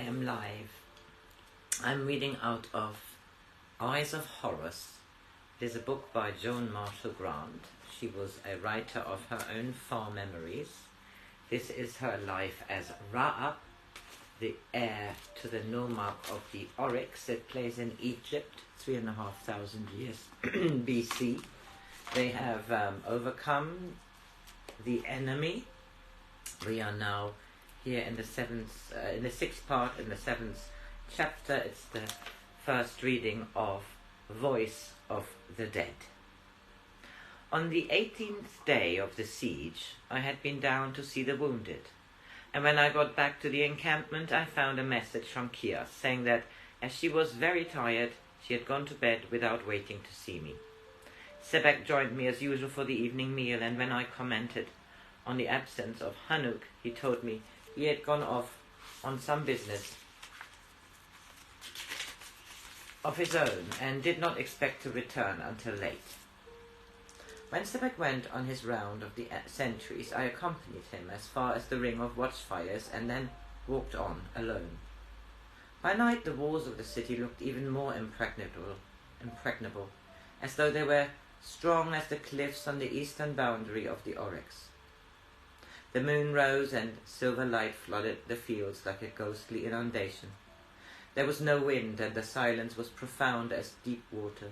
I am live. I'm reading out of Eyes of Horus. It is a book by Joan Marshall Grants. She was a writer of her own far memories. This is her life as Ra-Up, the heir to the nomarch of the Oryx. It plays in Egypt, 3,500 years BC. They have overcome the enemy. We are now here in the sixth part, in the seventh chapter. It's the first reading of Voice of the Dead. On the 18th day of the siege, I had been down to see the wounded, and when I got back to the encampment, I found a message from Kia saying that, as she was very tired, she had gone to bed without waiting to see me. Sebek joined me as usual for the evening meal, and when I commented on the absence of Hanuk, he told me he had gone off on some business of his own and did not expect to return until late. When Sebek went on his round of the sentries, I accompanied him as far as the ring of watchfires and then walked on alone. By night the walls of the city looked even more impregnable, as though they were strong as the cliffs on the eastern boundary of the Oryx. The moon rose and silver light flooded the fields like a ghostly inundation. There was no wind, and the silence was profound as deep water.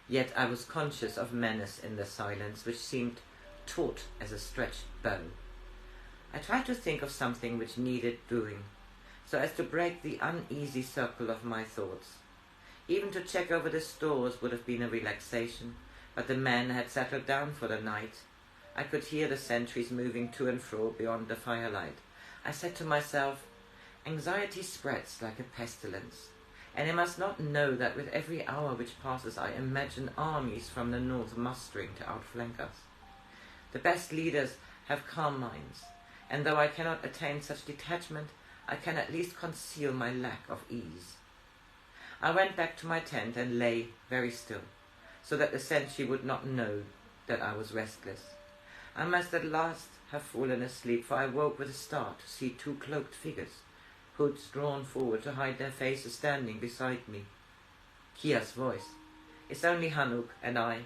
Yet I was conscious of menace in the silence, which seemed taut as a stretched bow. I tried to think of something which needed doing, so as to break the uneasy circle of my thoughts. Even to check over the stores would have been a relaxation, but the men had settled down for the night. I could hear the sentries moving to and fro beyond the firelight. I said to myself, anxiety spreads like a pestilence, and I must not know that with every hour which passes I imagine armies from the north mustering to outflank us. The best leaders have calm minds, and though I cannot attain such detachment, I can at least conceal my lack of ease. I went back to my tent and lay very still, so that the sentry would not know that I was restless. I must at last have fallen asleep, for I woke with a start to see two cloaked figures, hoods drawn forward to hide their faces, standing beside me. Kia's voice. It's only Hanuk and I.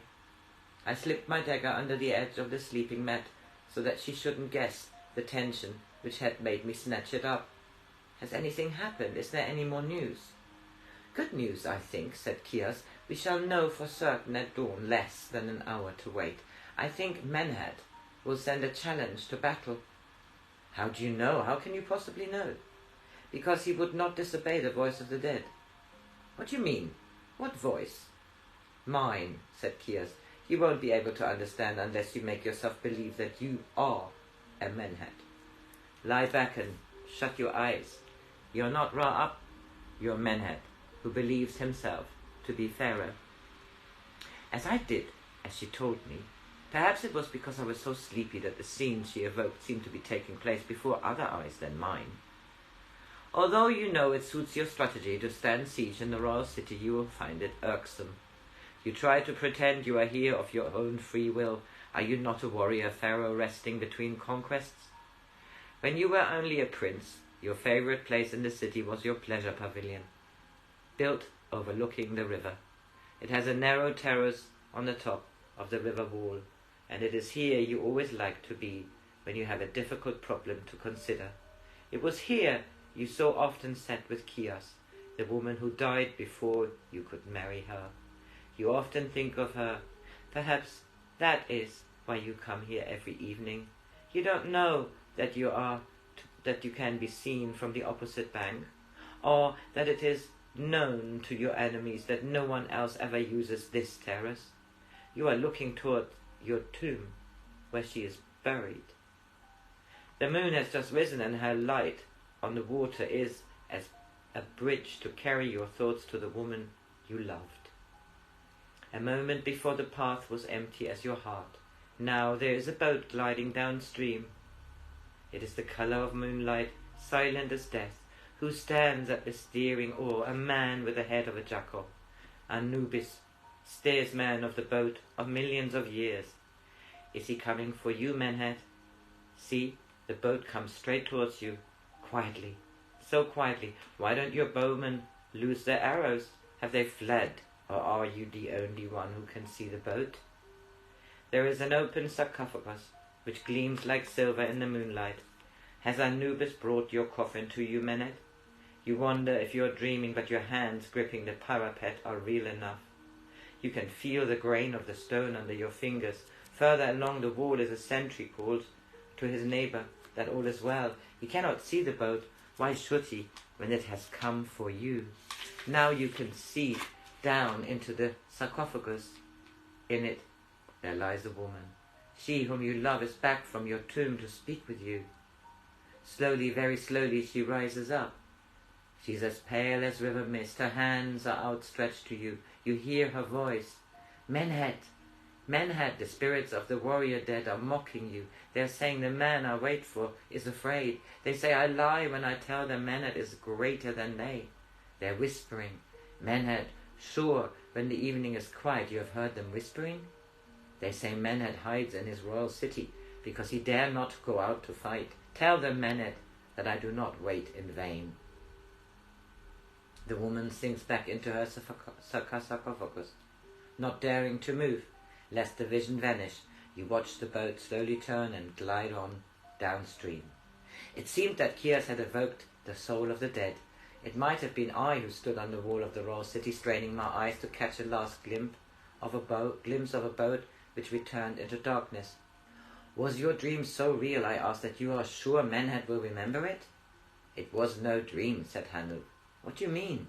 I slipped my dagger under the edge of the sleeping mat, so that she shouldn't guess the tension which had made me snatch it up. Has anything happened? Is there any more news? Good news, I think, said Kias. We shall know for certain at dawn, less than an hour to wait. I think Menhad will send a challenge to battle. How do you know? How can you possibly know? Because he would not disobey the voice of the dead. What do you mean? What voice? Mine, said Kias. You won't be able to understand unless you make yourself believe that you are a Menhad. Lie back and shut your eyes. You're not Ra-Up, you're Menhad, who believes himself to be Pharaoh. As I did, as she told me, perhaps it was because I was so sleepy that the scenes she evoked seemed to be taking place before other eyes than mine. Although you know it suits your strategy to stand siege in the royal city, you will find it irksome. You try to pretend you are here of your own free will. Are you not a warrior pharaoh resting between conquests? When you were only a prince, your favorite place in the city was your pleasure pavilion, built overlooking the river. It has a narrow terrace on the top of the river wall, and it is here you always like to be when you have a difficult problem to consider. It was here you so often sat with Kias, the woman who died before you could marry her. You often think of her. Perhaps that is why you come here every evening. You don't know that you can be seen from the opposite bank, or that it is known to your enemies that no one else ever uses this terrace. You are looking toward your tomb, where she is buried. The moon has just risen, and her light on the water is as a bridge to carry your thoughts to the woman you loved. A moment before the path was empty as your heart. Now there is a boat gliding downstream. It is the colour of moonlight, silent as death. Who stands at the steering oar? A man with the head of a jackal. Anubis, steersman of the boat of millions of years. Is he coming for you, Menhad? See, the boat comes straight towards you, quietly, so quietly. Why don't your bowmen loose their arrows? Have they fled, or are you the only one who can see the boat? There is an open sarcophagus, which gleams like silver in the moonlight. Has Anubis brought your coffin to you, Menet? You wonder if you are dreaming, but your hands gripping the parapet are real enough. You can feel the grain of the stone under your fingers. Further along the wall is a sentry calls to his neighbour that all is well. He cannot see the boat. Why should he, when it has come for you? Now you can see down into the sarcophagus. In it there lies a woman. She whom you love is back from your tomb to speak with you. Slowly, very slowly, she rises up. She's as pale as river mist. Her hands are outstretched to you. You hear her voice. Menhet, Menhet, the spirits of the warrior dead are mocking you. They're saying the man I wait for is afraid. They say I lie when I tell them Menhet is greater than they. They're whispering. Menhet, sure, when the evening is quiet, you have heard them whispering? They say Menhet hides in his royal city because he dare not go out to fight. Tell them, Menhet, that I do not wait in vain. The woman sinks back into her sarcophagus, not daring to move, lest the vision vanish. You watch the boat slowly turn and glide on downstream. It seemed that Chios had evoked the soul of the dead. It might have been I who stood on the wall of the royal city, straining my eyes to catch a last glimpse of a boat which returned into darkness. Was your dream so real, I asked, that you are sure Menhet will remember it? It was no dream, said Hanuk. What do you mean?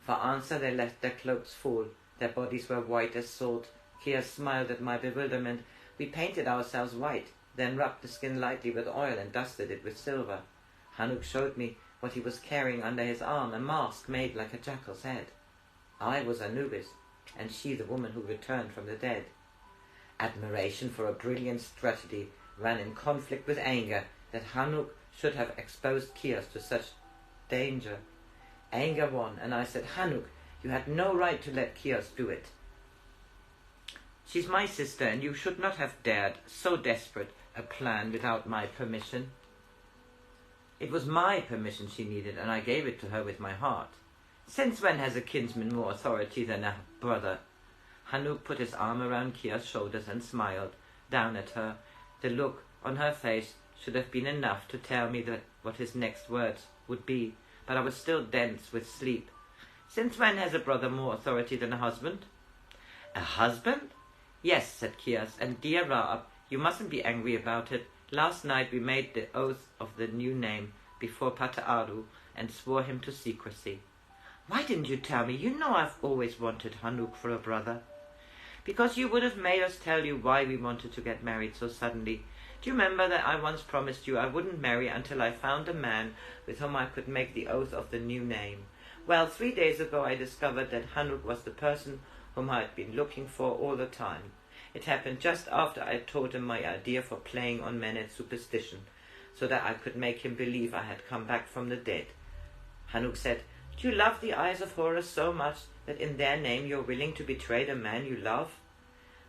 For answer they let their cloaks fall. Their bodies were white as salt. Chios smiled at my bewilderment. We painted ourselves white, then rubbed the skin lightly with oil and dusted it with silver. Hanuk showed me what he was carrying under his arm, a mask made like a jackal's head. I was Anubis, and she the woman who returned from the dead. Admiration for a brilliant strategy ran in conflict with anger that Hanuk should have exposed Chios to such danger. Anger won, and I said, Hanuk, you had no right to let Chios do it. She's my sister, and you should not have dared so desperate a plan without my permission. It was my permission she needed, and I gave it to her with my heart. Since when has a kinsman more authority than a brother? Hanuk put his arm around Chios' shoulders and smiled down at her. The look on her face should have been enough to tell me what his next words would be, but I was still dense with sleep. Since when has a brother more authority than a husband? A husband? Yes, said Chios, and dear Raab, you mustn't be angry about it. Last night we made the oath of the new name before Pataaru and swore him to secrecy. Why didn't you tell me? You know I've always wanted Hanuk for a brother. Because you would have made us tell you why we wanted to get married so suddenly. Do you remember that I once promised you I wouldn't marry until I found a man with whom I could make the oath of the new name? Well, 3 days ago I discovered that Hanuk was the person whom I had been looking for all the time. It happened just after I told him my idea for playing on Menet's superstition, so that I could make him believe I had come back from the dead. Hanuk said, Do you love the eyes of Horus so much that in their name you're willing to betray the man you love?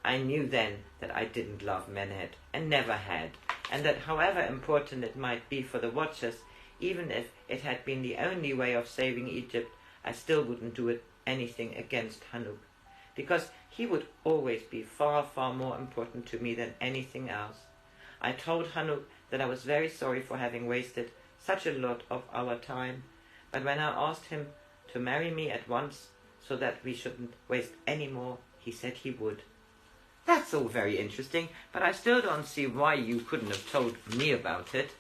I knew then that I didn't love Menhet, and never had, and that however important it might be for the Watchers, even if it had been the only way of saving Egypt, I still wouldn't do anything against Hanuk, because he would always be far, far more important to me than anything else. I told Hanuk that I was very sorry for having wasted such a lot of our time, but when I asked him to marry me at once so that we shouldn't waste any more, he said he would. That's all very interesting, but I still don't see why you couldn't have told me about it.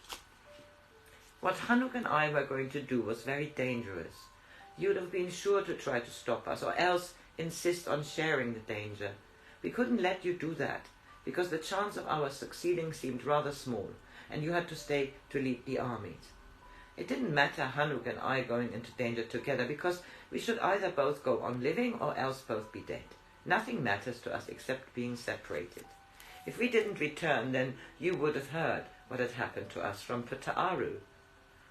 What Hanuk and I were going to do was very dangerous. You'd have been sure to try to stop us, or else insist on sharing the danger. We couldn't let you do that, because the chance of our succeeding seemed rather small, and you had to stay to lead the armies. It didn't matter Hanuk and I going into danger together, because we should either both go on living or else both be dead. Nothing matters to us except being separated. If we didn't return, then you would have heard what had happened to us from Pataaru.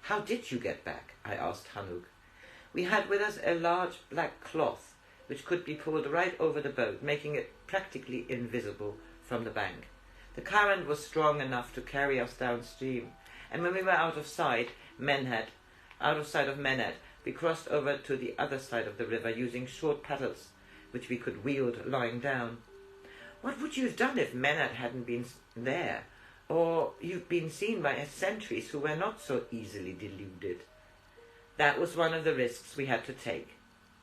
How did you get back? I asked Hanuk. We had with us a large black cloth, which could be pulled right over the boat, making it practically invisible from the bank. The current was strong enough to carry us downstream, and when we were out of sight, Menhet out of sight of Menad, we crossed over to the other side of the river using short paddles, which we could wield lying down. What would you have done if Menad hadn't been there, or you'd been seen by sentries who were not so easily deluded? That was one of the risks we had to take.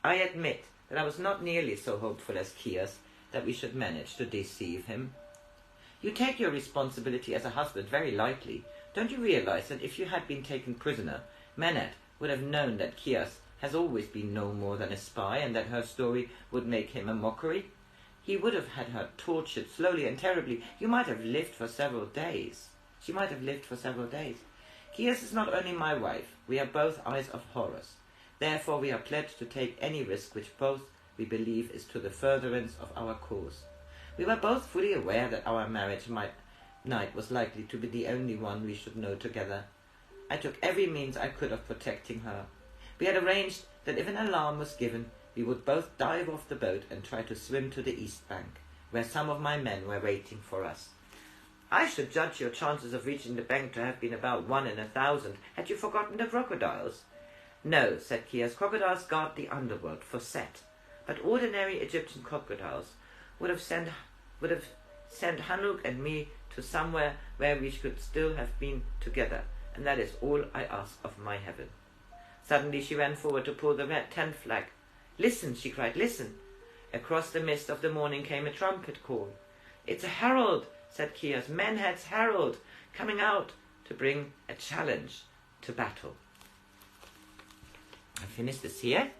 I admit that I was not nearly so hopeful as Kias that we should manage to deceive him. You take your responsibility as a husband very lightly. Don't you realize that if you had been taken prisoner, Menad would have known that Kias has always been no more than a spy, and that her story would make him a mockery? He would have had her tortured slowly and terribly. You might have lived for several days. She might have lived for several days. Kias is not only my wife. We are both eyes of Horus. Therefore we are pledged to take any risk which both we believe is to the furtherance of our cause. We were both fully aware that our marriage night was likely to be the only one we should know together. I took every means I could of protecting her. We had arranged that if an alarm was given, we would both dive off the boat and try to swim to the east bank, where some of my men were waiting for us. I should judge your chances of reaching the bank to have been about 1 in 1,000. Had you forgotten the crocodiles? No, said Kias. Crocodiles guard the underworld for Set, but ordinary Egyptian crocodiles would have sent Hanuk and me to somewhere where we could still have been together, and that is all I ask of my heaven. Suddenly she ran forward to pull the red tent flag. Listen, she cried, listen. Across the mist of the morning came a trumpet call. It's a herald, said Kias, Menhad's herald, coming out to bring a challenge to battle. I finished this here.